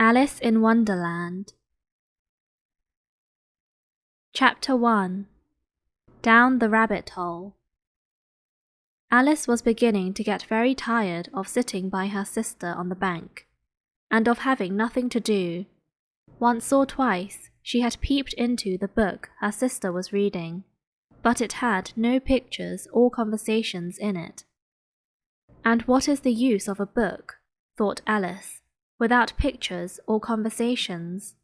Alice in Wonderland. Chapter 1. Down the Rabbit Hole. Alice was beginning to get very tired of sitting by her sister on the bank, and of having nothing to do. Once or twice she had peeped into the book her sister was reading, but it had no pictures or conversations in it. And what is the use of a book, thought Alice, without pictures or conversations?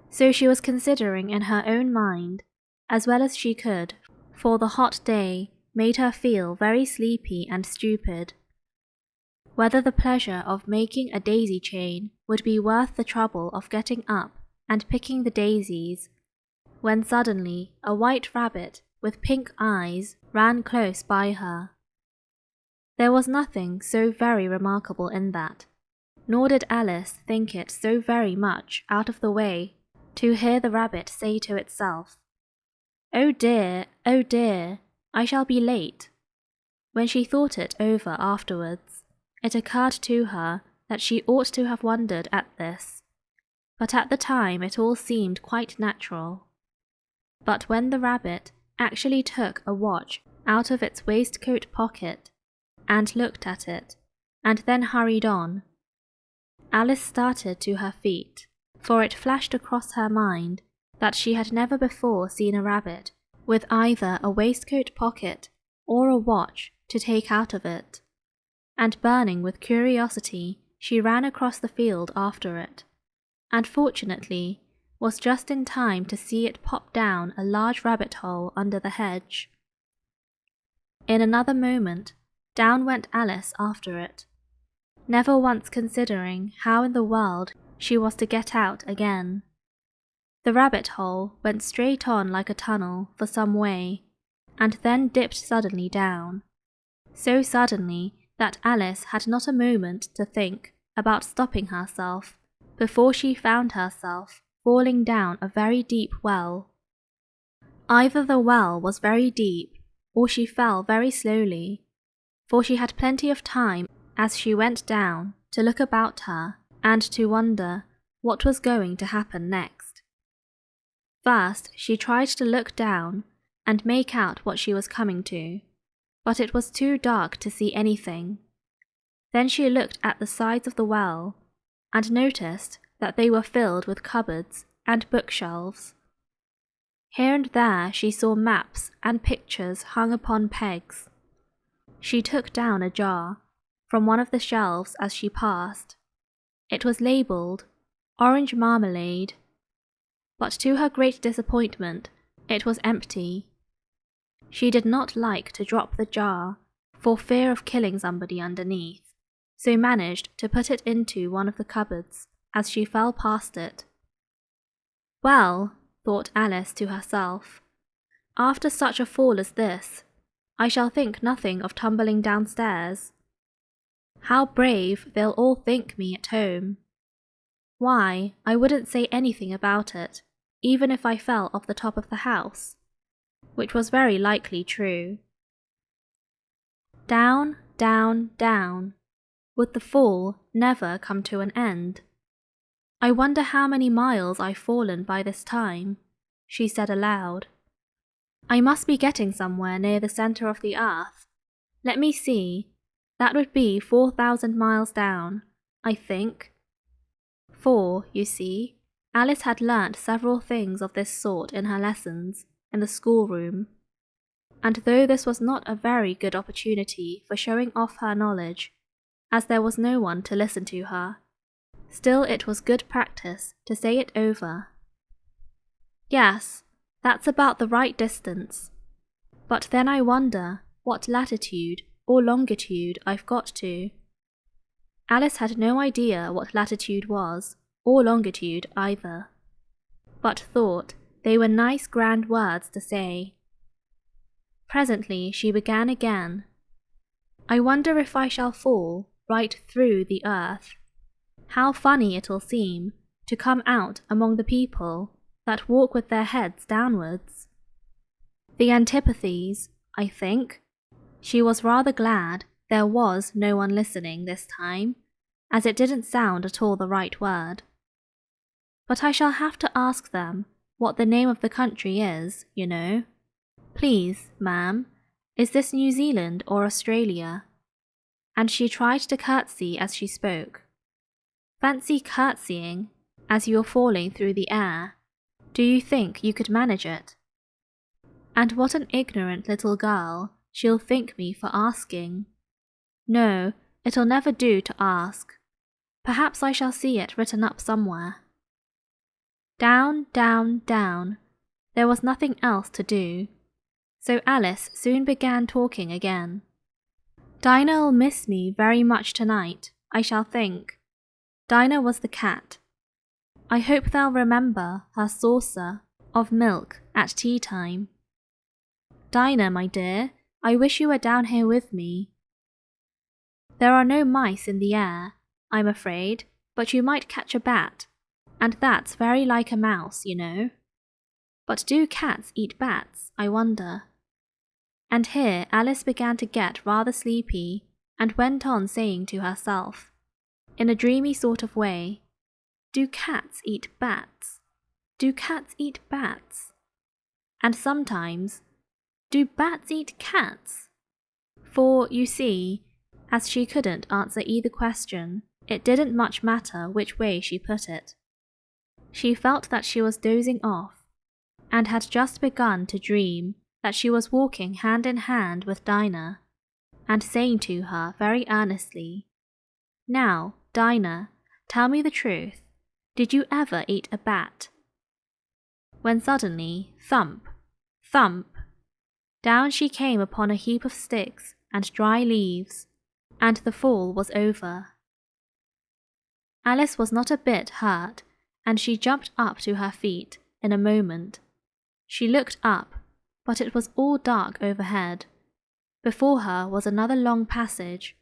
So she was considering in her own mind, as well as she could, for the hot day made her feel very sleepy and stupid, whether the pleasure of making a daisy chain would be worth the trouble of getting up and picking the daisies, when suddenly a white rabbit with pink eyes ran close by her. There was nothing so very remarkable in that, nor did Alice think it so very much out of the way to hear the rabbit say to itself, oh dear, I shall be late." When she thought it over afterwards, it occurred to her that she ought to have wondered at this, but at the time it all seemed quite natural. But when the rabbit actually took a watch out of its waistcoat pocket and looked at it, and then hurried on, Alice started to her feet, for it flashed across her mind that she had never before seen a rabbit with either a waistcoat pocket or a watch to take out of it, and burning with curiosity she ran across the field after it, and fortunately was just in time to see it pop down a large rabbit hole under the hedge. In another moment, down went Alice after it, never once considering how in the world she was to get out again. The rabbit hole went straight on like a tunnel for some way, and then dipped suddenly down, so suddenly that Alice had not a moment to think about stopping herself before she found herself falling down a very deep well. Either the well was very deep, or she fell very slowly, for she had plenty of time as she went down to look about her and to wonder what was going to happen next. First she tried to look down and make out what she was coming to, but it was too dark to see anything. Then she looked at the sides of the well, and noticed that they were filled with cupboards and bookshelves. Here and there she saw maps and pictures hung upon pegs. She took down a jar from one of the shelves as she passed. It was labelled orange marmalade, but to her great disappointment it was empty. She did not like to drop the jar for fear of killing somebody underneath, so managed to put it into one of the cupboards as she fell past it. Well, thought Alice to herself, after such a fall as this, I shall think nothing of tumbling downstairs. How brave they'll all think me at home. Why, I wouldn't say anything about it, even if I fell off the top of the house, which was very likely true. Down, down, down. Would the fall never come to an end? I wonder how many miles I've fallen by this time, she said aloud. I must be getting somewhere near the centre of the earth. Let me see. That would be 4,000 miles down, I think. For, you see, Alice had learnt several things of this sort in her lessons in the schoolroom, and though this was not a very good opportunity for showing off her knowledge, as there was no one to listen to her, still it was good practice to say it over. Yes, that's about the right distance, but then I wonder what latitude or longitude I've got to. Alice had no idea what latitude was, or longitude either, but thought they were nice grand words to say. Presently she began again. I wonder if I shall fall right through the earth. How funny it'll seem to come out among the people that walk with their heads downwards. The antipathies, I think. She was rather glad there was no one listening this time, as it didn't sound at all the right word. But I shall have to ask them what the name of the country is, you know. Please, ma'am, is this New Zealand or Australia? And she tried to curtsy as she spoke. Fancy curtsying as you're falling through the air. Do you think you could manage it? And what an ignorant little girl she'll think me for asking. No, it'll never do to ask. Perhaps I shall see it written up somewhere. Down, down, down. There was nothing else to do. So Alice soon began talking again. Dinah'll miss me very much tonight, I shall think. Dinah was the cat. I hope they'll remember her saucer of milk at tea time. Dinah, my dear, I wish you were down here with me. There are no mice in the air, I'm afraid, but you might catch a bat, and that's very like a mouse, you know. But do cats eat bats, I wonder? And here Alice began to get rather sleepy, and went on saying to herself, in a dreamy sort of way, do cats eat bats? Do cats eat bats? And sometimes, do bats eat cats? For, you see, as she couldn't answer either question, it didn't much matter which way she put it. She felt that she was dozing off, and had just begun to dream that she was walking hand in hand with Dinah, and saying to her very earnestly, Now, Dinah, tell me the truth. Did you ever eat a bat? When suddenly, thump, thump, down she came upon a heap of sticks and dry leaves, and the fall was over. Alice was not a bit hurt, and she jumped up to her feet in a moment. She looked up, but it was all dark overhead. Before her was another long passage,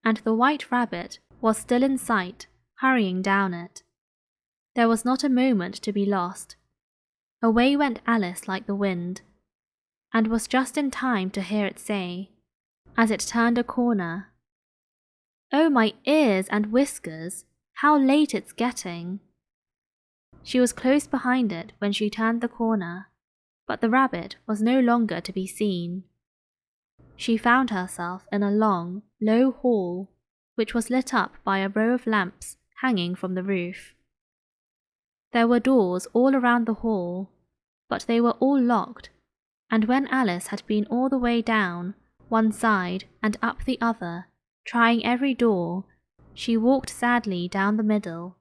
and the White Rabbit was still in sight, hurrying down it. There was not a moment to be lost. Away went Alice like the wind, and was just in time to hear it say, as it turned a corner, Oh, my ears and whiskers, how late it's getting! She was close behind it when she turned the corner, but the rabbit was no longer to be seen. She found herself in a long, low hall, which was lit up by a row of lamps hanging from the roof. There were doors all around the hall, but they were all locked, and when Alice had been all the way down one side and up the other, trying every door, she walked sadly down the middle,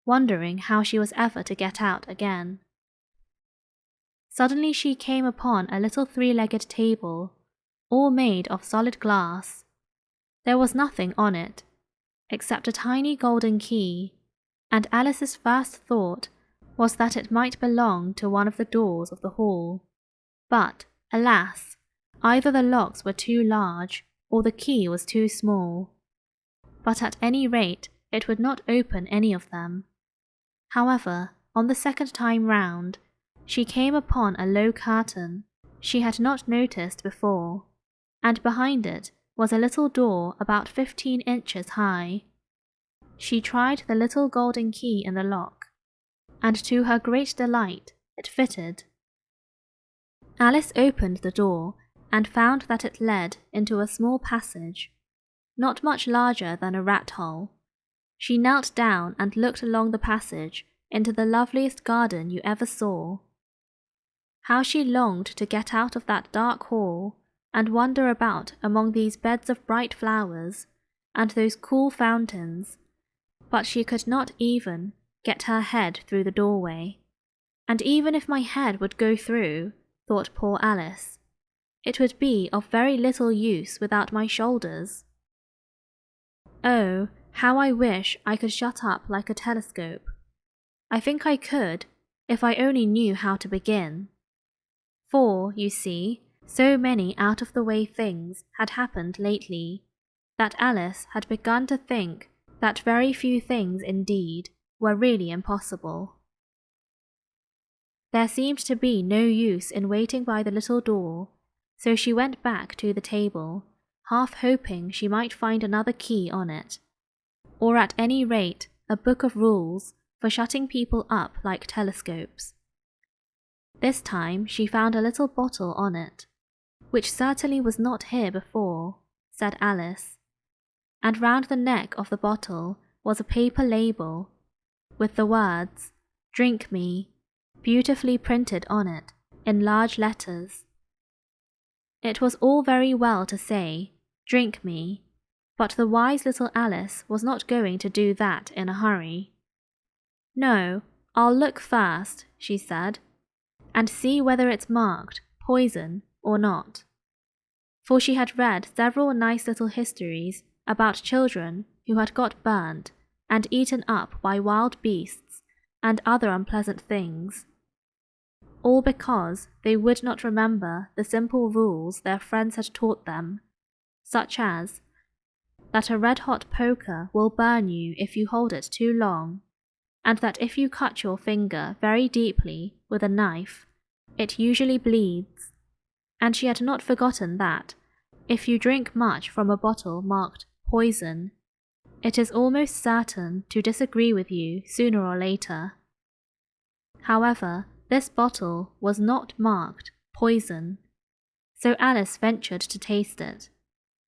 wondering how she was ever to get out again. Suddenly she came upon a little three-legged table, all made of solid glass. There was nothing on it, except a tiny golden key, and Alice's first thought was that it might belong to one of the doors of the hall. But, alas, either the locks were too large, or the key was too small. But at any rate, it would not open any of them. However, on the second time round, she came upon a low curtain she had not noticed before, and behind it was a little door about 15 inches high. She tried the little golden key in the lock, and to her great delight it fitted. Alice opened the door and found that it led into a small passage, not much larger than a rat hole. She knelt down and looked along the passage into the loveliest garden you ever saw. How she longed to get out of that dark hall and wander about among these beds of bright flowers and those cool fountains, but she could not even get her head through the doorway. And even if my head would go through, thought poor Alice, it would be of very little use without my shoulders. Oh, how I wish I could shut up like a telescope. I think I could, if I only knew how to begin. For, you see, so many out-of-the-way things had happened lately, that Alice had begun to think that very few things indeed were really impossible. There seemed to be no use in waiting by the little door, so she went back to the table, half hoping she might find another key on it, or at any rate a book of rules for shutting people up like telescopes. This time she found a little bottle on it, which certainly was not here before, said Alice, and round the neck of the bottle was a paper label, with the words, "Drink me," beautifully printed on it in large letters. It was all very well to say, "Drink me," but the wise little Alice was not going to do that in a hurry. "No, I'll look first," she said, "and see whether it's marked poison or not." For she had read several nice little histories about children who had got burnt and eaten up by wild beasts and other unpleasant things, all because they would not remember the simple rules their friends had taught them, such as that a red-hot poker will burn you if you hold it too long, and that if you cut your finger very deeply with a knife, it usually bleeds, and she had not forgotten that, if you drink much from a bottle marked poison, it is almost certain to disagree with you sooner or later. However, this bottle was not marked poison, so Alice ventured to taste it,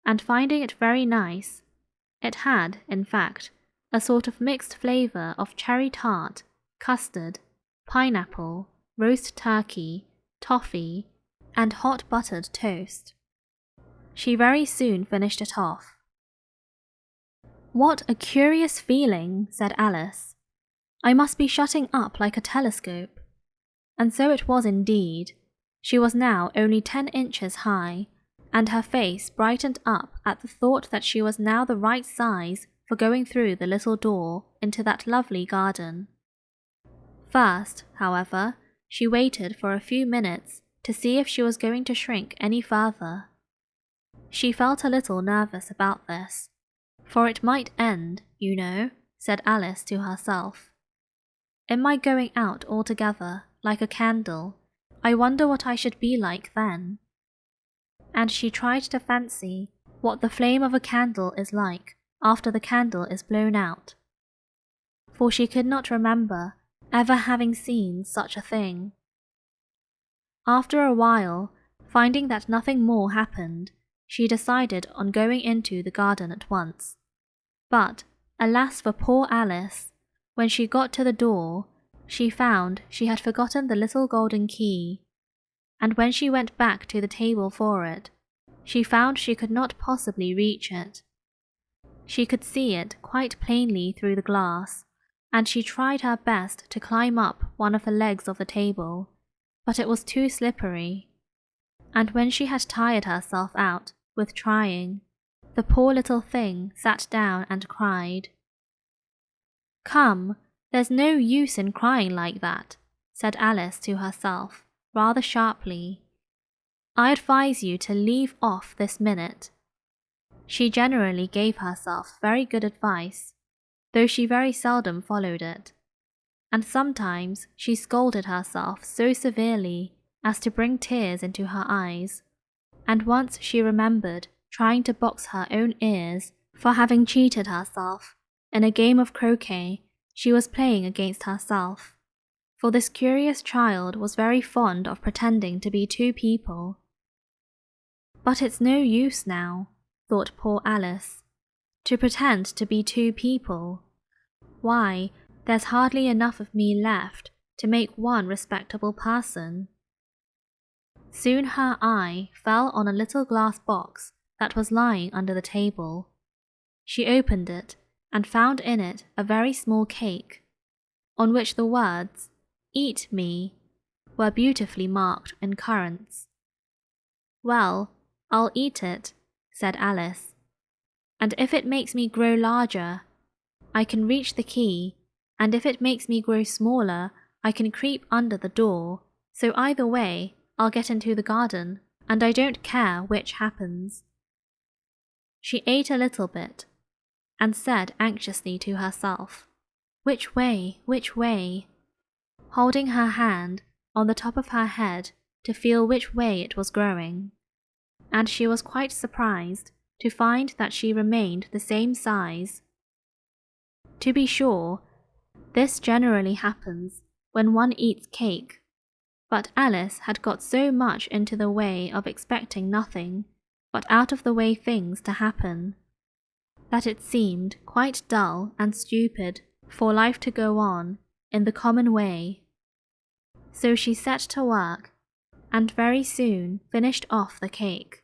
and finding it very nice, it had, in fact, a sort of mixed flavour of cherry tart, custard, pineapple, roast turkey, toffee, and hot buttered toast. She very soon finished it off. "What a curious feeling," said Alice. "I must be shutting up like a telescope." And so it was indeed. She was now only 10 inches high, and her face brightened up at the thought that she was now the right size for going through the little door into that lovely garden. First, however, she waited for a few minutes to see if she was going to shrink any further. She felt a little nervous about this, for it might end, you know, said Alice to herself, "in my going out altogether, like a candle. I wonder what I should be like then." And she tried to fancy what the flame of a candle is like after the candle is blown out, for she could not remember ever having seen such a thing. After a while, finding that nothing more happened, she decided on going into the garden at once. But, alas for poor Alice, when she got to the door, she found she had forgotten the little golden key, and when she went back to the table for it, she found she could not possibly reach it. She could see it quite plainly through the glass, and she tried her best to climb up one of the legs of the table, but it was too slippery, and when she had tired herself out with trying, the poor little thing sat down and cried. "Come, there's no use in crying like that," said Alice to herself, rather sharply. "I advise you to leave off this minute." She generally gave herself very good advice, though she very seldom followed it, and sometimes she scolded herself so severely as to bring tears into her eyes, and once she remembered trying to box her own ears for having cheated herself in a game of croquet she was playing against herself, for this curious child was very fond of pretending to be two people. "But it's no use now," thought poor Alice, "to pretend to be two people. Why, there's hardly enough of me left to make one respectable person." Soon her eye fell on a little glass box that was lying under the table. She opened it and found in it a very small cake, on which the words, "Eat me," were beautifully marked in currants. "Well, I'll eat it," said Alice, "and if it makes me grow larger, I can reach the key, and if it makes me grow smaller, I can creep under the door, so either way I'll get into the garden, and I don't care which happens." She ate a little bit, and said anxiously to herself, "Which way, which way?" holding her hand on the top of her head to feel which way it was growing, and she was quite surprised to find that she remained the same size. To be sure, this generally happens when one eats cake, but Alice had got so much into the way of expecting nothing but out-of-the-way things to happen, that it seemed quite dull and stupid for life to go on in the common way. So she set to work, and very soon finished off the cake.